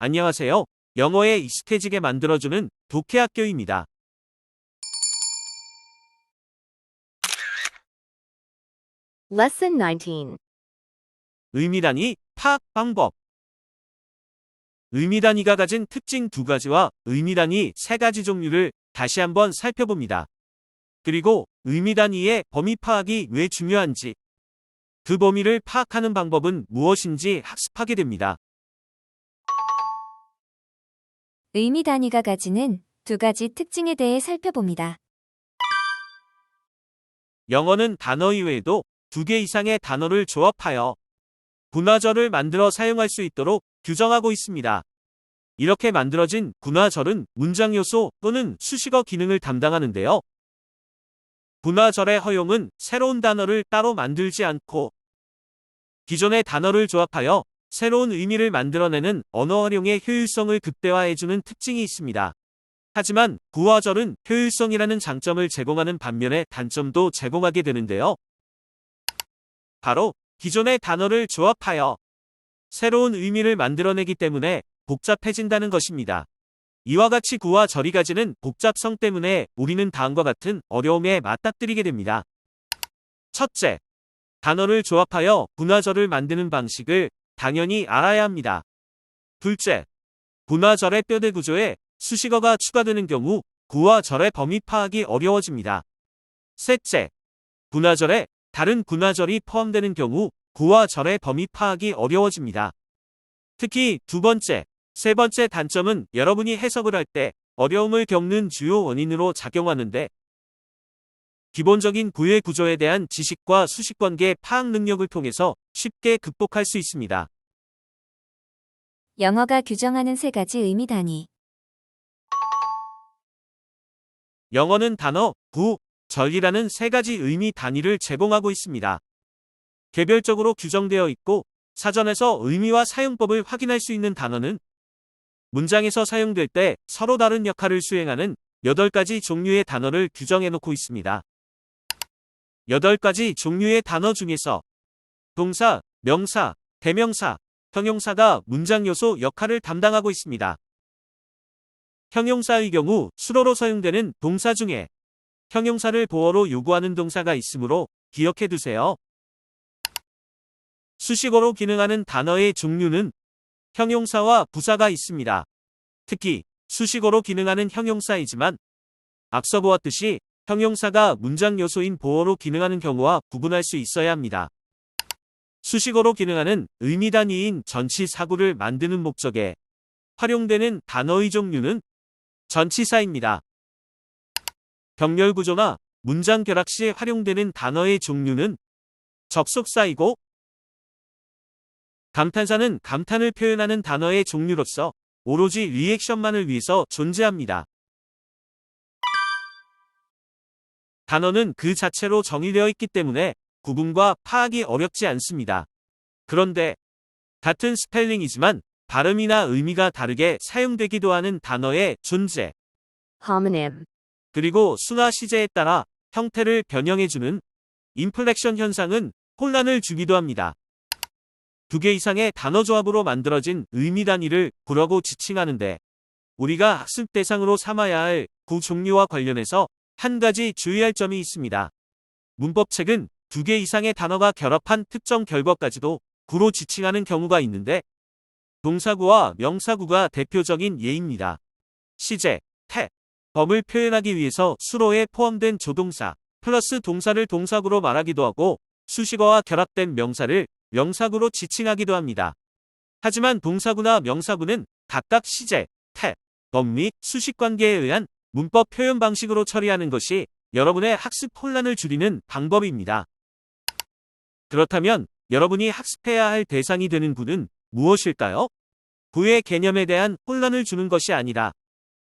안녕하세요. 영어에 익숙해지게 만들어주는 독해학교입니다. Lesson 19. 의미단위 파악 방법. 의미단위가 가진 특징 두 가지와 의미단위 세 가지 종류를 다시 한번 살펴봅니다. 그리고 의미단위의 범위 파악이 왜 중요한지, 그 범위를 파악하는 방법은 무엇인지 학습하게 됩니다. 의미 단위가 가지는 두 가지 특징에 대해 살펴봅니다. 영어는 단어 이외에도 두 개 이상의 단어를 조합하여 분화절을 만들어 사용할 수 있도록 규정하고 있습니다. 이렇게 만들어진 분화절은 문장 요소 또는 수식어 기능을 담당하는데요. 분화절의 허용은 새로운 단어를 따로 만들지 않고 기존의 단어를 조합하여 새로운 의미를 만들어내는 언어 활용의 효율성을 극대화해주는 특징이 있습니다. 하지만 부화절은 효율성이라는 장점을 제공하는 반면에 단점도 제공하게 되는데요. 바로 기존의 단어를 조합하여 새로운 의미를 만들어내기 때문에 복잡해진다는 것입니다. 이와 같이 구와 절이 가지는 복잡성 때문에 우리는 다음과 같은 어려움에 맞닥뜨리게 됩니다. 첫째, 단어를 조합하여 분화절을 만드는 방식을 당연히 알아야 합니다. 둘째, 분화절의 뼈대 구조에 수식어가 추가되는 경우 구와 절의 범위 파악이 어려워집니다. 셋째, 분화절에 다른 분화절이 포함되는 경우 구와 절의 범위 파악이 어려워집니다. 특히 두 번째, 세 번째 단점은 여러분이 해석을 할 때 어려움을 겪는 주요 원인으로 작용하는데 기본적인 구의 구조에 대한 지식과 수식관계 파악 능력을 통해서 쉽게 극복할 수 있습니다. 영어가 규정하는 세 가지 의미 단위. 영어는 단어, 구, 절이라는 세 가지 의미 단위를 제공하고 있습니다. 개별적으로 규정되어 있고 사전에서 의미와 사용법을 확인할 수 있는 단어는 문장에서 사용될 때 서로 다른 역할을 수행하는 8가지 종류의 단어를 규정해 놓고 있습니다. 8가지 종류의 단어 중에서 동사, 명사, 대명사, 형용사가 문장 요소 역할을 담당하고 있습니다. 형용사의 경우 수로로 사용되는 동사 중에 형용사를 보어로 요구하는 동사가 있으므로 기억해 두세요. 수식어로 기능하는 단어의 종류는 형용사와 부사가 있습니다. 특히 수식어로 기능하는 형용사이지만 앞서 보았듯이 형용사가 문장 요소인 보어로 기능하는 경우와 구분할 수 있어야 합니다. 수식어로 기능하는 의미 단위인 전치사구를 만드는 목적에 활용되는 단어의 종류는 전치사입니다. 병렬 구조나 문장 결합 시 활용되는 단어의 종류는 접속사이고 감탄사는 감탄을 표현하는 단어의 종류로서 오로지 리액션만을 위해서 존재합니다. 단어는 그 자체로 정의되어 있기 때문에 구분과 파악이 어렵지 않습니다. 그런데 같은 스펠링이지만 발음이나 의미가 다르게 사용되기도 하는 단어의 존재, Homonym. 그리고 수나 시제에 따라 형태를 변형해주는 인플렉션 현상은 혼란을 주기도 합니다. 두 개 이상의 단어 조합으로 만들어진 의미 단위를 구라고 지칭하는데 우리가 학습 대상으로 삼아야 할 구 종류와 관련해서 한 가지 주의할 점이 있습니다. 문법책은 두 개 이상의 단어가 결합한 특정 결과까지도 구로 지칭하는 경우가 있는데 동사구와 명사구가 대표적인 예입니다. 시제, 태, 범을 표현하기 위해서 수로에 포함된 조동사 플러스 동사를 동사구로 말하기도 하고 수식어와 결합된 명사를 명사구로 지칭하기도 합니다. 하지만 동사구나 명사구는 각각 시제, 태, 범 및 수식관계에 의한 문법 표현 방식으로 처리하는 것이 여러분의 학습 혼란을 줄이는 방법입니다. 그렇다면 여러분이 학습해야 할 대상이 되는 구는 무엇일까요? 구의 개념에 대한 혼란을 주는 것이 아니라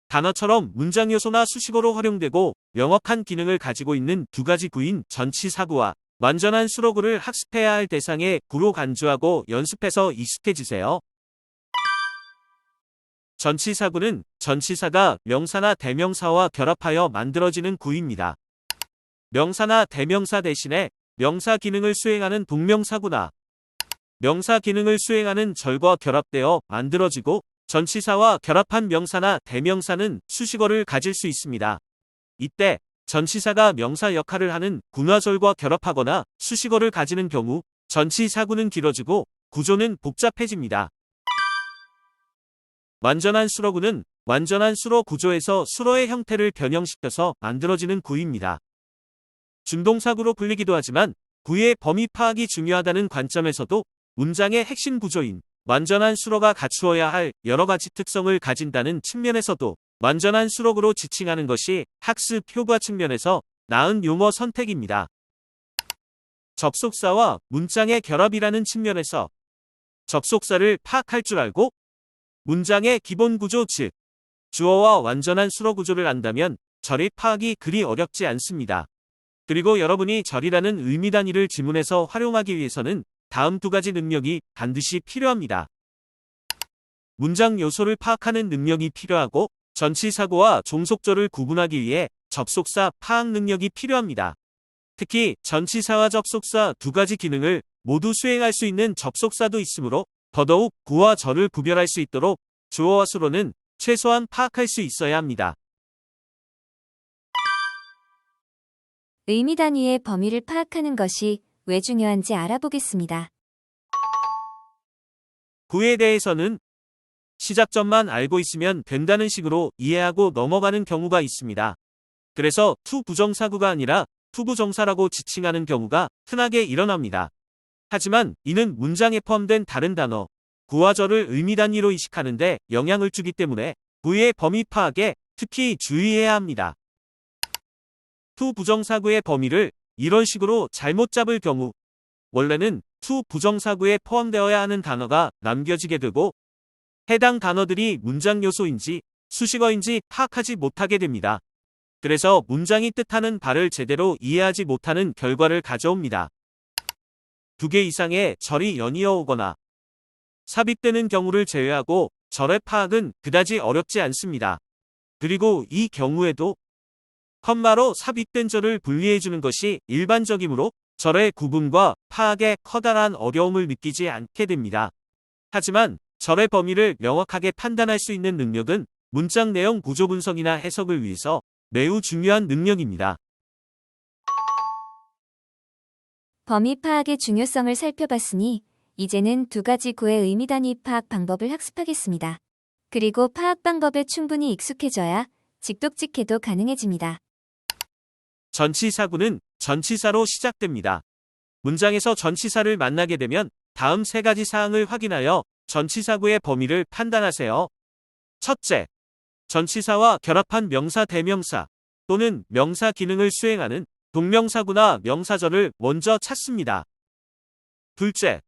단어처럼 문장 요소나 수식어로 활용되고 명확한 기능을 가지고 있는 두 가지 구인 전치사구와 완전한 수로구를 학습해야 할 대상에 구로 간주하고 연습해서 익숙해지세요. 전치사구는 전치사가 명사나 대명사와 결합하여 만들어지는 구입니다. 명사나 대명사 대신에 명사 기능을 수행하는 동명사구나 명사 기능을 수행하는 절과 결합되어 만들어지고 전치사와 결합한 명사나 대명사는 수식어를 가질 수 있습니다. 이때 전치사가 명사 역할을 하는 군화절과 결합하거나 수식어를 가지는 경우 전치사구는 길어지고 구조는 복잡해집니다. 완전한 수로구는 완전한 수로 구조에서 수로의 형태를 변형시켜서 만들어지는 구입니다. 준동사구로 불리기도 하지만 구의 범위 파악이 중요하다는 관점에서도 문장의 핵심 구조인 완전한 수로가 갖추어야 할 여러 가지 특성을 가진다는 측면에서도 완전한 수로구로 지칭하는 것이 학습 효과 측면에서 나은 용어 선택입니다. 접속사와 문장의 결합이라는 측면에서 접속사를 파악할 줄 알고 문장의 기본 구조 즉 주어와 완전한 수로 구조를 안다면 절의 파악이 그리 어렵지 않습니다. 그리고 여러분이 절이라는 의미 단위를 지문에서 활용하기 위해서는 다음 두 가지 능력이 반드시 필요합니다. 문장 요소를 파악하는 능력이 필요하고 전치사구와 종속절을 구분하기 위해 접속사 파악 능력이 필요합니다. 특히 전치사와 접속사 두 가지 기능을 모두 수행할 수 있는 접속사도 있으므로 더더욱 구와 절을 구별할 수 있도록 주어와 수로는 최소한 파악할 수 있어야 합니다. 의미 단위의 범위를 파악하는 것이 왜 중요한지 알아보겠습니다. 구에 대해서는 시작점만 알고 있으면 된다는 식으로 이해하고 넘어가는 경우가 있습니다. 그래서 투 부정사구가 아니라 투부정사라고 지칭하는 경우가 흔하게 일어납니다. 하지만 이는 문장에 포함된 다른 단어, 구와 절을 의미 단위로 이식하는 데 영향을 주기 때문에 구의 범위 파악에 특히 주의해야 합니다. 투 부정사구의 범위를 이런 식으로 잘못 잡을 경우 원래는 투 부정사구에 포함되어야 하는 단어가 남겨지게 되고 해당 단어들이 문장 요소인지 수식어인지 파악하지 못하게 됩니다. 그래서 문장이 뜻하는 바를 제대로 이해하지 못하는 결과를 가져옵니다. 두 개 이상의 절이 연이어 오거나 삽입되는 경우를 제외하고 절의 파악은 그다지 어렵지 않습니다. 그리고 이 경우에도 컴마로 삽입된 절을 분리해주는 것이 일반적이므로 절의 구분과 파악에 커다란 어려움을 느끼지 않게 됩니다. 하지만 절의 범위를 명확하게 판단할 수 있는 능력은 문장 내용 구조 분석이나 해석을 위해서 매우 중요한 능력입니다. 범위 파악의 중요성을 살펴봤으니 이제는 두 가지 구의 의미 단위 파악 방법을 학습하겠습니다. 그리고 파악 방법에 충분히 익숙해져야 직독직해도 가능해집니다. 전치사구는 전치사로 시작됩니다. 문장에서 전치사를 만나게 되면 다음 세 가지 사항을 확인하여 전치사구의 범위를 판단하세요. 첫째, 전치사와 결합한 명사 대명사 또는 명사 기능을 수행하는 동명사구나 명사절을 먼저 찾습니다. 둘째,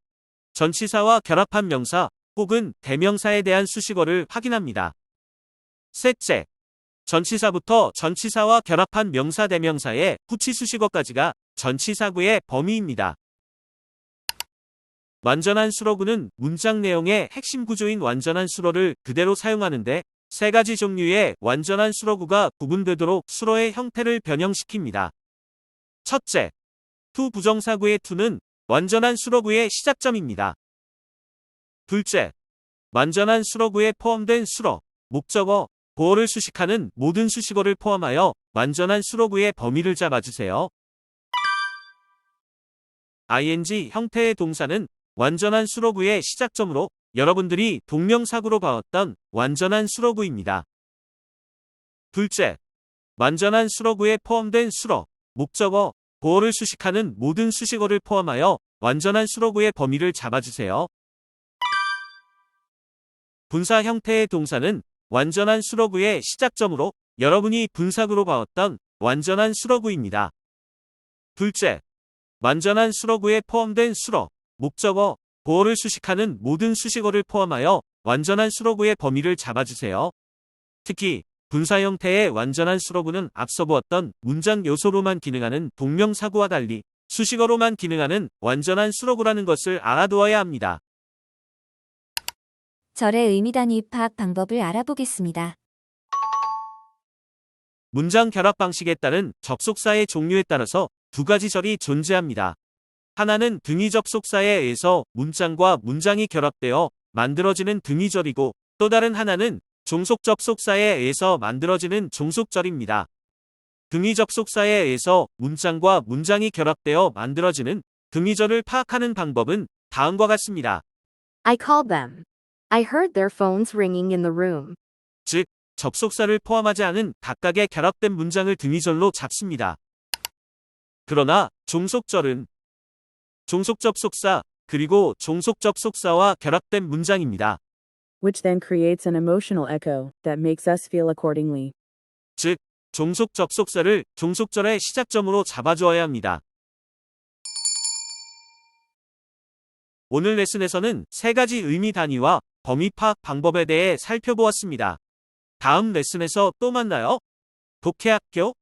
전치사와 결합한 명사 혹은 대명사에 대한 수식어를 확인합니다. 셋째, 전치사부터 전치사와 결합한 명사 대명사의 후치 수식어까지가 전치사구의 범위입니다. 완전한 수로구는 문장 내용의 핵심 구조인 완전한 수로를 그대로 사용하는데 세 가지 종류의 완전한 수로구가 구분되도록 수로의 형태를 변형시킵니다. 첫째, 투 부정사구의 투는 완전한 수로구의 시작점입니다. 둘째, 완전한 수로구에 포함된 수로, 목적어, 보어를 수식하는 모든 수식어를 포함하여 완전한 수로구의 범위를 잡아주세요. ing 형태의 동사는 완전한 수로구의 시작점으로 여러분들이 동명사구로 봐왔던 완전한 수로구입니다. 둘째, 완전한 수로구에 포함된 수로, 목적어, 보어를 수식하는 모든 수식어를 포함하여 완전한 수로구의 범위를 잡아주세요. 분사 형태의 동사는 완전한 수로구의 시작점으로 여러분이 분사구로 봐왔던 완전한 수로구입니다. 둘째, 완전한 수로구에 포함된 수로, 목적어, 보어를 수식하는 모든 수식어를 포함하여 완전한 수로구의 범위를 잡아주세요. 특히 분사 형태의 완전한 수로구는 앞서 보았던 문장 요소로만 기능하는 동명사구와 달리 수식어로만 기능하는 완전한 수로구라는 것을 알아두어야 합니다. 절의 의미 단위 파악 방법을 알아보겠습니다. 문장 결합 방식에 따른 접속사의 종류에 따라서 두 가지 절이 존재합니다. 하나는 등위 접속사에 의해서 문장과 문장이 결합되어 만들어지는 등위절이고 또 다른 하나는 종속 접속사에 의해서 만들어지는 종속절입니다. 등위 접속사에 의해서 문장과 문장이 결합되어 만들어지는 등위절을 파악하는 방법은 다음과 같습니다. I called them. I heard their phones ringing in the room. 즉, 접속사를 포함하지 않은 각각의 결합된 문장을 등위절로 잡습니다. 그러나 종속절은 종속 접속사 그리고 종속 접속사와 결합된 문장입니다. which then creates an emotional echo that makes us feel accordingly. 즉, 종속 접속사를 종속절의 시작점으로 잡아주어야 합니다. 오늘 레슨에서는 세 가지 의미 단위와 범위 파악 방법에 대해 살펴보았습니다. 다음 레슨에서 또 만나요. 독해학교